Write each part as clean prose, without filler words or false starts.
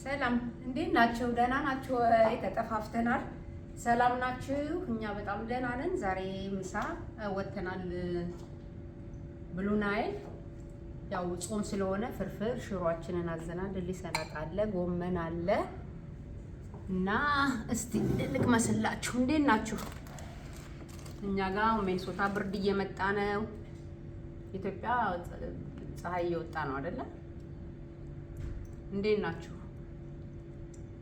ሰላም እንዴት ናችሁ? ደህና ናችሁ? ተጠፋፍተናል። ሰላም ናችሁ? እኛ በጣም ደህና ነን። ዛሬ ምሳ ወተናል። ብሉ ናይል ያው ጾም ስለሆነ ፍርፍር ሽሮአችንን አዘናል። ሰላጣ አለ፣ ጎመን አለ እና እስቲ ልቅመስላችሁ። እንዴት ናችሁ? እኛ ጋር ሚኒሶታ ብርድ እየመጣ ነው። ኢትዮጵያ ፀሐይ እየወጣ ነው አይደለ? እንዴት ናችሁ?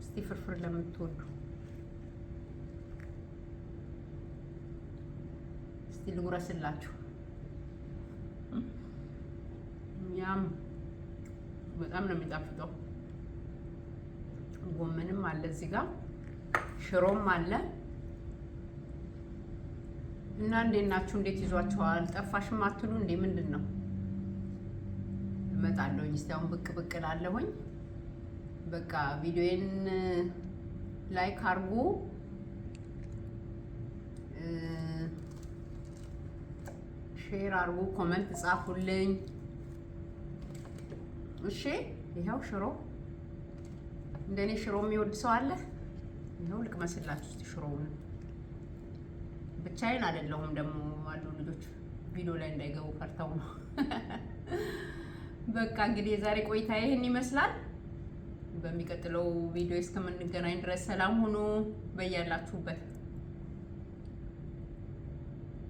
እስቲ ፍርፍር ለምትወዱ እስቲ ልጉረስላችሁ። ያም በጣም ነው የሚጣፍጠው። ጎመንም አለ እዚህ ጋር ሽሮም አለ እና እንዴት ናችሁ? እንዴት ይዟችኋል? ጠፋሽም አትሉ እንዴ? ምንድን ነው? እመጣለሁኝ። እስቲ አሁን ብቅ ብቅ እላለሁኝ። በቃ ቪዲዮዬን ላይክ አድርጉ፣ ሼር አድርጉ፣ ኮሜንት ጻፉልኝ። እሺ ይሄው ሽሮ እንደኔ ሽሮ የሚወድ ሰው አለ? ይሄው ልቅመስላችሁ እስቲ ሽሮውን። ብቻዬን አይደለሁም ደግሞ አሉ ልጆች ቪዲዮ ላይ እንዳይገቡ ፈርተው ነው። በቃ እንግዲህ የዛሬ ቆይታ ይሄን ይመስላል። በሚቀጥለው ቪዲዮ እስከምንገናኝ ድረስ ሰላም ሁኑ በያላችሁበት።